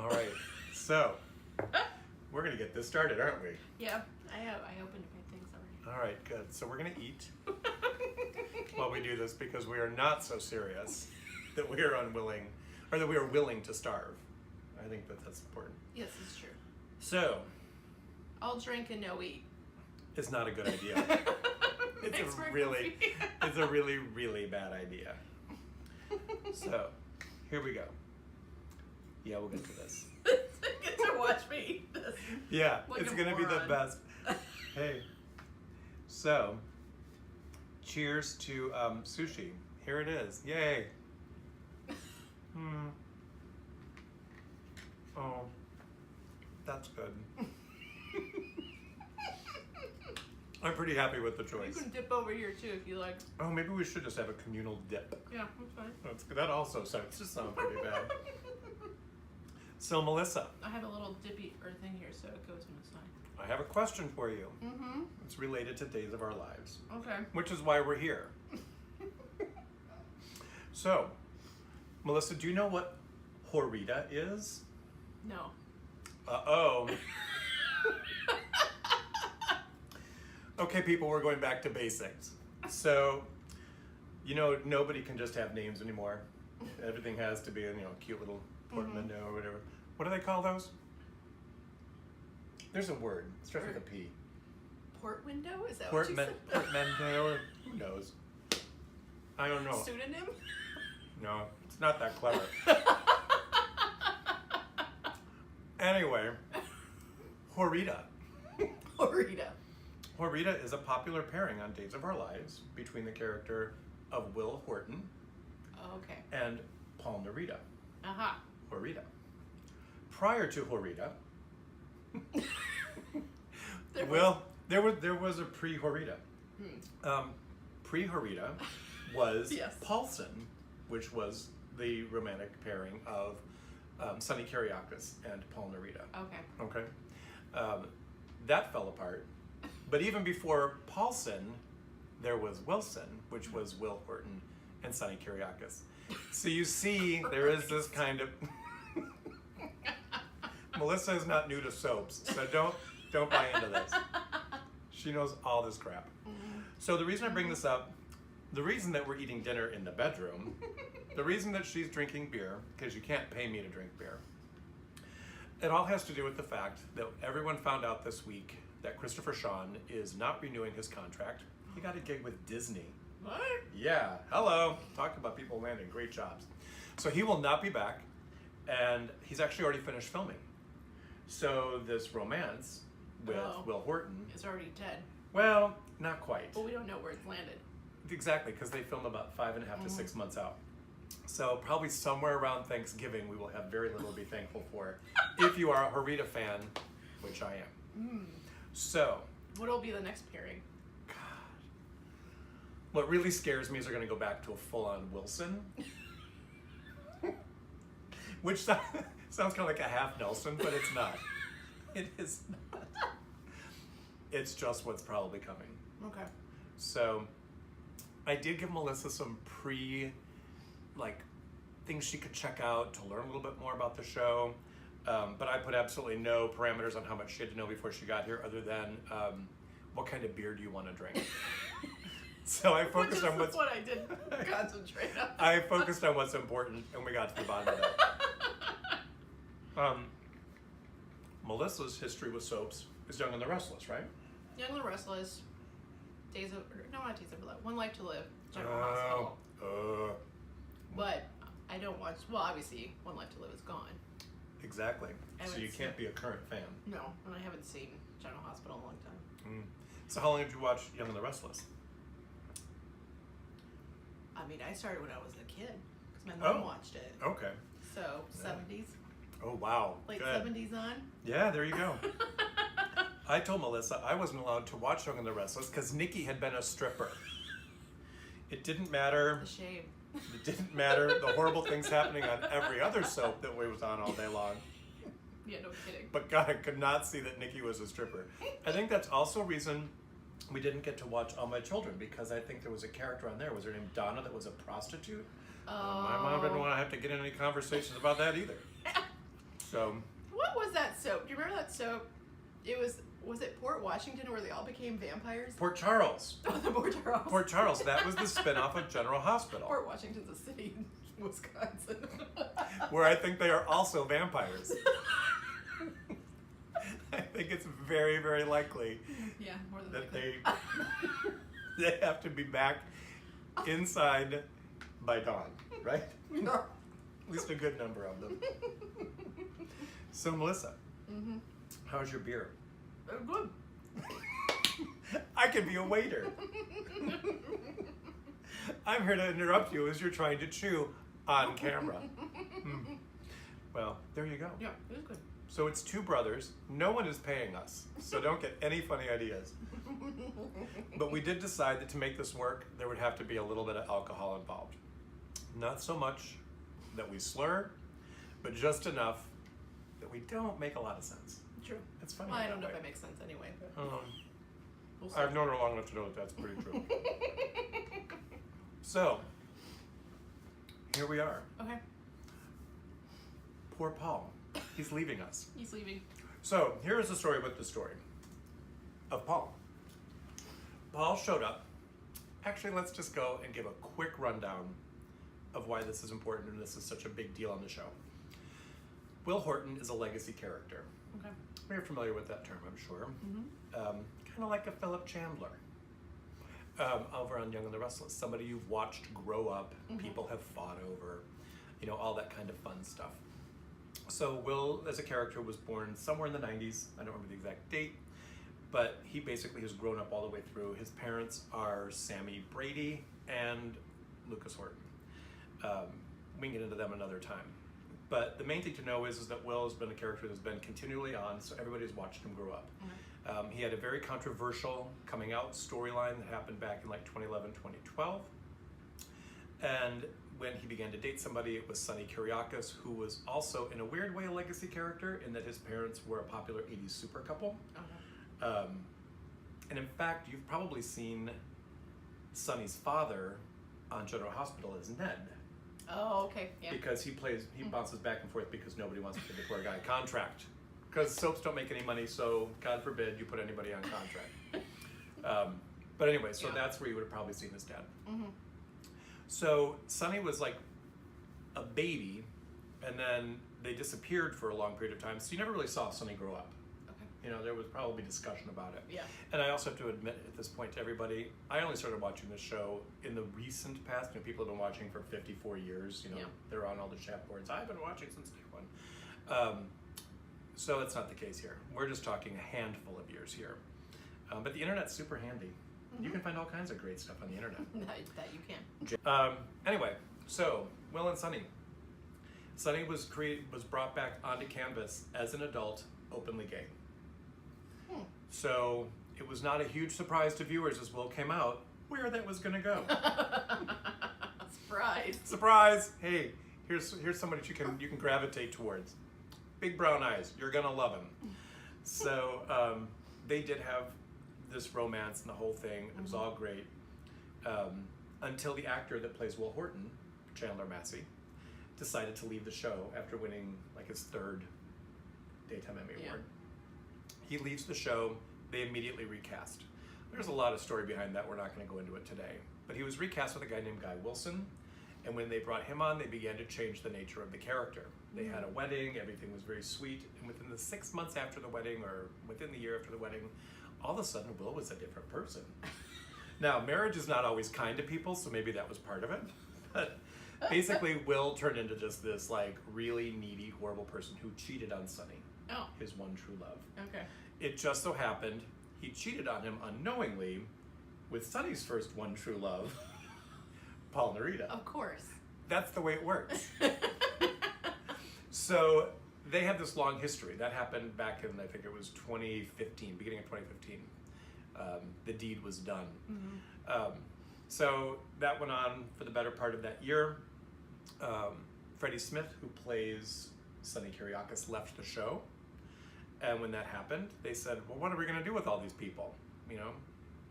All right, so we're gonna get this started, aren't we? Yeah, I opened my things already. All right, good. So we're gonna eat while we do this because we are not so serious that we are unwilling, or that we are willing to starve. I think that that's important. Yes, it's true. So I'll drink and no eat. it's not a good idea. Thanks It's for a really, confusing. it's a really, really bad idea. So here we go. Yeah, we'll get to this. Get to watch me eat this. Yeah, Like it's a gonna be the moron. best. Hey, so cheers to sushi. Here it is. Yay. Oh, that's good. I'm pretty happy with the You choice. can dip over here too if you like. Oh, maybe we should just have a communal dip. Yeah, that's fine. That also sounds pretty bad. So, Melissa, I have a little dippy thing here, so it goes on the side. I have a question for you. Mm-hmm. It's related to Days of Our Lives, Okay. which is why we're here. So, Melissa, do you know what horita is? No. Uh-oh. Okay, people, we're going back to basics. So, nobody can just have names anymore. Everything has to be a cute little portmanteau or whatever. What do they call those? There's a word. It starts with a P. Port window? Is that what you said? Portmanteau, or who knows? I don't know. Pseudonym? No, it's not that clever. Anyway, horita. Horita. Horita is a popular pairing on Days of Our Lives between the character of Will Horton Oh, okay. and Paul Narita. Aha. Horita. Prior to Horita, there was a pre-Horita. Pre-Horita was Yes. Paulson, which was the romantic pairing of Sonny Kiriakis and Paul Narita. Okay. Okay, that fell apart. But even before Paulson, there was Wilson, which was Will Horton and Sonny Kiriakis. So you see, there is this kind of. Melissa is not new to soaps, so don't buy into this. She knows all this crap. So the reason I bring this up, the reason that we're eating dinner in the bedroom, the reason that she's drinking beer, because you can't pay me to drink beer, it all has to do with the fact that everyone found out this week that Christopher Sean is not renewing his contract. He got a gig with Disney. What? Yeah, hello. Talk about people landing great jobs. So he will not be back, and he's actually already finished filming. So this romance with Will Horton, It's already dead. well, not quite. But we don't know where it's landed. Exactly, because they film about 5.5 to 6 months out. So probably somewhere around Thanksgiving, we will have very little to be thankful for. If you are a Horita fan, which I am. So, What'll be the next pairing? God. What really scares me is they're going to go back to a full-on Wilson. Which sounds kind of like a half Nelson, but it's not. It is not. It's just what's probably coming. Okay. So, I did give Melissa some things she could check out to learn a little bit more about the show. But I put absolutely no parameters on how much she had to know before she got here, other than what kind of beer do you want to drink? So I focused on what I did concentrate on. I focused on what's important, and we got to the bottom of that. Melissa's history with soaps is Young and the Restless, right? Young and the Restless. Not Days of Love. One Life to Live. General Hospital. But I don't watch. Well, obviously, One Life to Live is gone. Exactly. I So would you say- can't be a current fan. No, and I haven't seen General Hospital in a long time. So how long did you watch Young and the Restless? I mean, I started when I was a kid because my mom Oh. watched it. Okay. So 70s, Oh, wow. late Good. 70s on. Yeah, there you go. I told Melissa I wasn't allowed to watch Young and the Restless because Nikki had been a stripper. It didn't matter. The shame. It didn't matter the horrible things happening on every other soap that we was on all day long. Yeah, no kidding. But God, I could not see that Nikki was a stripper. I think that's also a reason we didn't get to watch All My Children, because I think there was a character on there. Was her name Donna that was a prostitute? Oh. My mom didn't want to have to get in any conversations about that either. So, What was that soap? Do you remember that soap? It was it Port Washington where they all became vampires? Port Charles. Oh, the Port Charles. Port Charles. That was the spinoff of General Hospital, Port Washington's a city in Wisconsin. where I think they are also vampires. I think it's very, very likely Yeah, more than that likely. they have to be back inside by dawn, right? At least a good number of them. So, Melissa, how's your beer? Good. I can be a waiter. I'm here to interrupt you as you're trying to chew on camera. Well, there you go. Yeah, it was good. So it's two brothers. No one is paying us, so don't get any funny ideas. But we did decide that to make this work, there would have to be a little bit of alcohol involved. Not so much that we slur, but just enough that we don't make a lot of sense. True. It's funny. Well, I that don't know way. if it makes sense anyway. But we'll see. I've known her long enough to know that that's pretty true. So, here we are. Okay, Poor Paul. He's leaving us. he's leaving. So, here is the story with the story of Paul. Paul showed up. Actually, let's just go and give a quick rundown of why this is important and this is such a big deal on the show. Will Horton is a legacy character. Okay. You're familiar with that term, I'm sure. Kind of like a Philip Chandler over on Young and the Restless. Somebody you've watched grow up, people have fought over, all that kind of fun stuff. So Will, as a character, was born somewhere in the 90s. I don't remember the exact date, but he basically has grown up all the way through. His parents are Sammy Brady and Lucas Horton. We can get into them another time. But the main thing to know is that Will has been a character that's been continually on, so everybody's watched him grow up. He had a very controversial coming out storyline that happened back in like 2011, 2012. And when he began to date somebody, it was Sonny Kiriakis, who was also, in a weird way, a legacy character in that his parents were a popular 80s super couple. And in fact, you've probably seen Sonny's father on General Hospital as Ned. Oh, okay. Yeah. Because he bounces back and forth because nobody wants to give the poor guy a contract. Because soaps don't make any money, so God forbid you put anybody on contract. But anyway, so that's where you would have probably seen his dad. So Sonny was like a baby, and then they disappeared for a long period of time, so you never really saw Sonny grow up. Okay. There was probably discussion about it. Yeah. And I also have to admit at this point to everybody, I only started watching this show in the recent past. People have been watching for 54 years. They're on all the chat boards. I've been watching since day one. So that's not the case here. We're just talking a handful of years here. But the internet's super handy. You can find all kinds of great stuff on the internet. That you can. Anyway, so Will and Sonny. Sonny was brought back onto canvas as an adult, openly gay. So it was not a huge surprise to viewers as Will came out where that was going to go. Surprise! Surprise! Hey, here's somebody you can gravitate towards. Big brown eyes. You're gonna love him. So they did have this romance and the whole thing. It was all great until the actor that plays Will Horton, Chandler Massey, decided to leave the show after winning like his 3rd Daytime Emmy Award. He leaves the show. They immediately recast. There's a lot of story behind that. We're not going to go into it today. But he was recast with a guy named Guy Wilson. And when they brought him on, they began to change the nature of the character. They had a wedding. Everything was very sweet. And within the 6 months after the wedding, or within the year after the wedding, all of a sudden, Will was a different person. Now, marriage is not always kind to people, so maybe that was part of it. But basically, Will turned into just this like really needy, horrible person who cheated on Sonny. Oh. His one true love. Okay. It just so happened he cheated on him unknowingly with Sonny's first one true love, Paul Narita. Of course. That's the way it works. So they had this long history. That happened back in, I think it was 2015, beginning of 2015. The deed was done. So that went on for the better part of that year. Freddie Smith, who plays Sonny Kiriakis, left the show. And when that happened, they said, well, what are we going to do with all these people?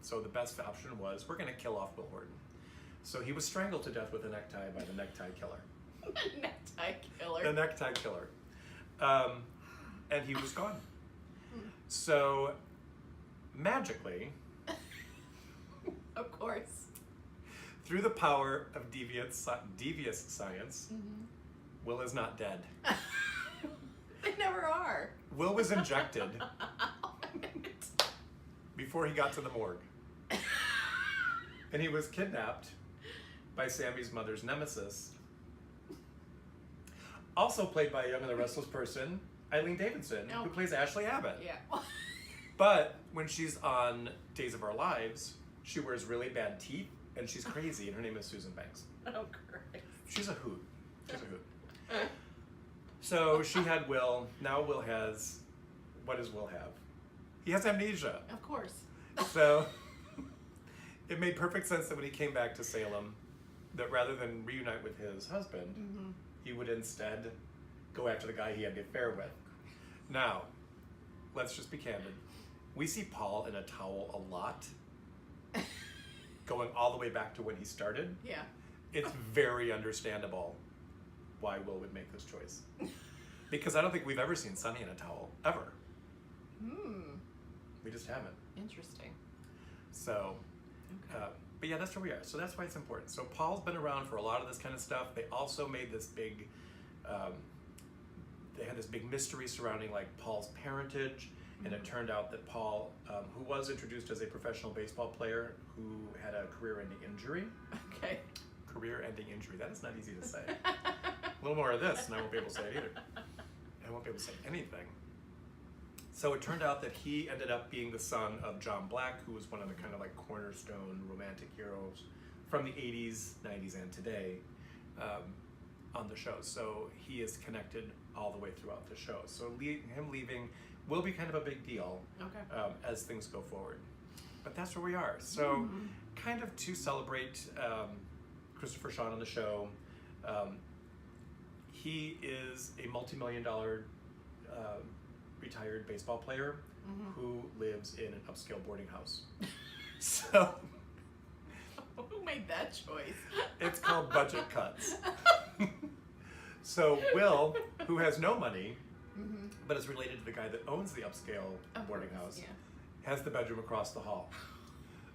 So the best option was, we're going to kill off Will Horton. So he was strangled to death with a necktie by the necktie killer. Necktie killer. The necktie killer. And he was gone. So, magically, Of course. through the power of devious science, Will is not dead. They never are. Will was injected before he got to the morgue. And he was kidnapped by Sammy's mother's nemesis, also played by Young and the Restless person, Eileen Davidson, Oh. who plays Ashley Abbott. Yeah. But when she's on Days of Our Lives, she wears really bad teeth and she's crazy, and her name is Susan Banks. Oh, Christ. She's a hoot. She's a hoot. So she had Will. Now Will has, what does Will have? He has amnesia. Of course. So it made perfect sense that when he came back to Salem, that rather than reunite with his husband, he would instead go after the guy he had the affair with. Now, let's just be candid. We see Paul in a towel a lot, going all the way back to when he started. Yeah. It's very understandable why Will would make this choice. Because I don't think we've ever seen Sonny in a towel, ever. We just haven't. Interesting. So, Okay. but yeah, that's where we are. So that's why it's important. So Paul's been around for a lot of this kind of stuff. They also made this big, they had this big mystery surrounding like Paul's parentage. And it turned out that Paul, who was introduced as a professional baseball player who had a career-ending injury. Okay. Career-ending injury. That is not easy to say. A little more of this, and I won't be able to say it either. I won't be able to say anything. So it turned out that he ended up being the son of John Black, who was one of the kind of like cornerstone romantic heroes from the 80s, 90s, and today on the show. So he is connected all the way throughout the show. So him leaving will be kind of a big deal as things go forward. But that's where we are. So kind of to celebrate Christopher Sean on the show, he is a multi-million-dollar retired baseball player who lives in an upscale boarding house. So Who made that choice? it's called Budget Cuts. So Will, who has no money, but is related to the guy that owns the upscale boarding house, has the bedroom across the hall.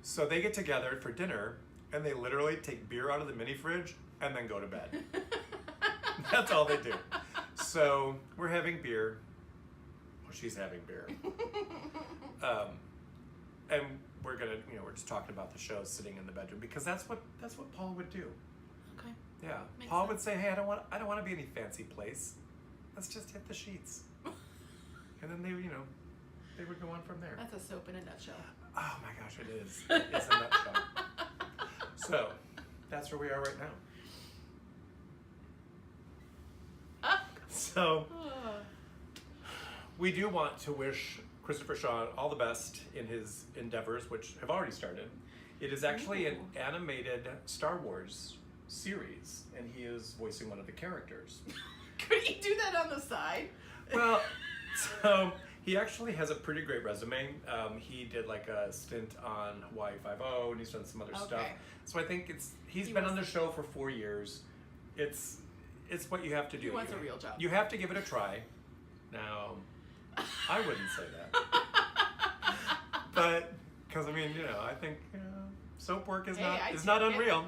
So they get together for dinner, and they literally take beer out of the mini fridge and then go to bed. That's all they do. So we're having beer. Well, she's having beer. And we're gonna, we're just talking about the show, sitting in the bedroom, because that's what Paul would do. Okay. Yeah, Makes Paul sense. would say, "Hey, I don't want to be any fancy place. Let's just hit the sheets." And then they would go on from there. That's a soap in a nutshell. Oh my gosh, it is. It's a nutshell. So that's where we are right now. So we do want to wish Christopher Sean all the best in his endeavors, which have already started. It is actually an animated Star Wars series, and he is voicing one of the characters. Could he do that on the side? Well, so he actually has a pretty great resume. He did like a stint on Hawaii Five-0, and he's done some other stuff. So I think he's been on the show for 4 years. It's what you have to do. He wants a real job. You have to give it a try. Now, I wouldn't say that, but because I think soap work is not take it. unreal.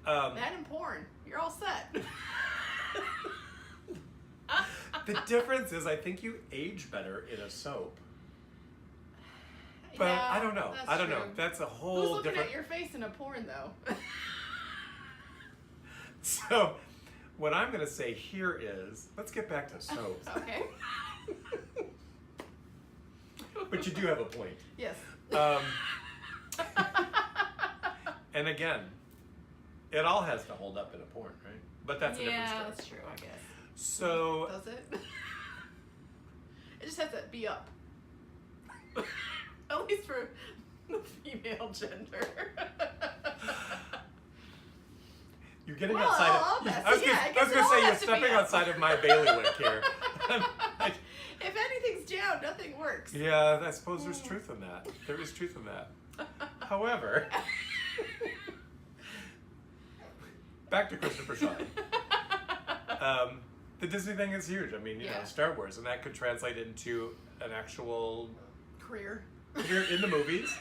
That and porn. You're all set. The difference is, I think you age better in a soap. But Yeah, I don't know. that's I don't true. know. That's a Who's whole looking different. at your face in a porn, though? So, what I'm going to say here is, let's get back to soaps. Okay. But you do have a point. Yes. And again, it all has to hold up in a porn, right? But that's a different story. Yeah, that's true, I guess. So, Does it? It just has to be up. At least for the female gender. you're getting Well, outside all of. that- I was yeah, I going guess to it all say you're has to be stepping up. outside of my bailiwick here. If anything's down, nothing works. Yeah, I suppose there's truth in that. There is truth in that. However, back to Christopher Sean. the Disney thing is huge. I mean, you know, Yeah. Star Wars, and that could translate into an actual Career. career in the movies.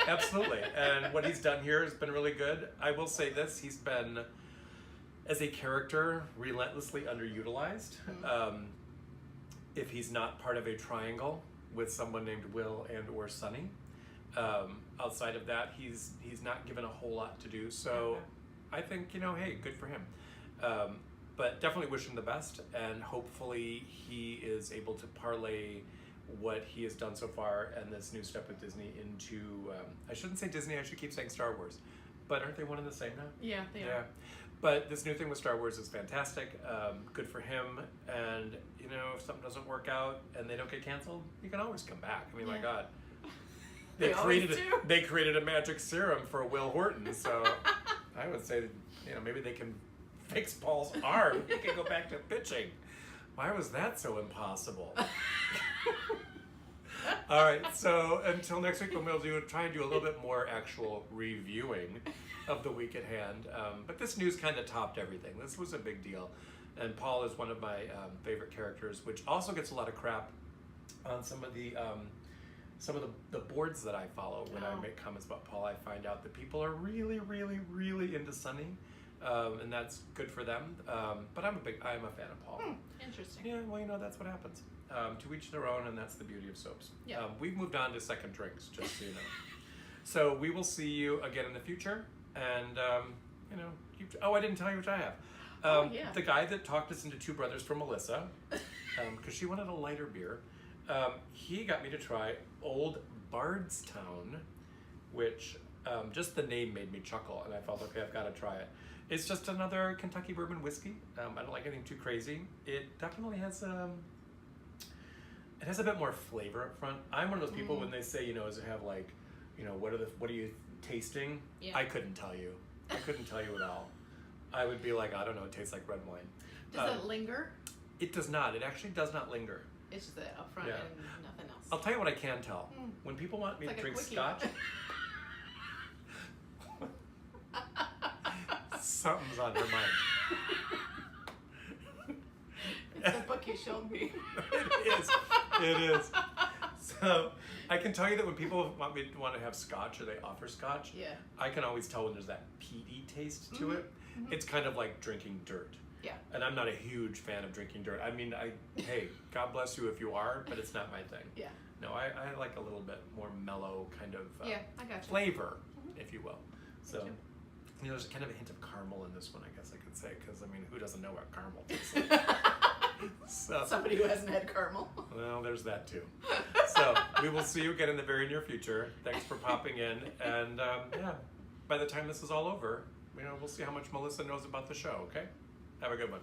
Absolutely. And what he's done here has been really good. I will say this, he's been, as a character, relentlessly underutilized. If he's not part of a triangle with someone named Will and or Sunny. Outside of that, he's not given a whole lot to do. So I think, you know, hey, good for him. But definitely wish him the best, and hopefully he is able to parlay what he has done so far and this new step with Disney into, I shouldn't say Disney, I should keep saying Star Wars. But aren't they one and the same now? Yeah, they Yeah. are. But this new thing with Star Wars is fantastic. Good for him. And, you know, if something doesn't work out and they don't get canceled, you can always come back. I mean, my Yeah. God. They always do. They created a magic serum for Will Horton. So I would say that, you know, maybe they can fix Paul's arm. He can go back to pitching. Why was that so impossible? All right, so until next week, when we'll try and do a little bit more actual reviewing of the week at hand. But this news kind of topped everything. This was a big deal. And Paul is one of my favorite characters, which also gets a lot of crap on some of the boards that I follow. When I make comments about Paul, I find out that people are really, really, really into Sunny. And that's good for them. But I'm a fan of Paul. Interesting. Yeah, well, you know, that's what happens. To each their own, and that's the beauty of soaps. Yeah. We've moved on to second drinks, just so you know. So we will see you again in the future. And, you know, I didn't tell you which I have. Yeah. The guy that talked us into Two Brothers from Melissa, because she wanted a lighter beer, he got me to try Old Bardstown, which just the name made me chuckle, and I felt, okay, I've got to try it. It's just another Kentucky bourbon whiskey. I don't like anything too crazy. It definitely has it has a bit more flavor up front. I'm one of those people when they say, you know, does it have like, you know, what are you tasting? Yeah. I couldn't tell you. I couldn't tell you at all. I would be like, I don't know, it tastes like red wine. Does it linger? It does not. It actually does not linger. It's just the up front Yeah. and nothing else. I'll tell you what I can tell. When people want me It's to like a drink quickie. scotch, something's on her mind. It's the book you showed me. It is. So I can tell you that when people want to have scotch or they offer scotch, Yeah. I can always tell when there's that peaty taste to it. It's kind of like drinking dirt. Yeah. And I'm not a huge fan of drinking dirt. I mean, hey, God bless you if you are, but it's not my thing. Yeah. No, I like a little bit more mellow kind of Yeah, I got you. flavor, if you will. So, you. you know, there's kind of a hint of caramel in this one, I guess I could say, because, I mean, who doesn't know what caramel tastes like? So, Somebody who hasn't had caramel. well, there's that too. So, we will see you again in the very near future. Thanks for popping in. And, yeah, by the time this is all over, you know, we'll see how much Melissa knows about the show, okay? Have a good one.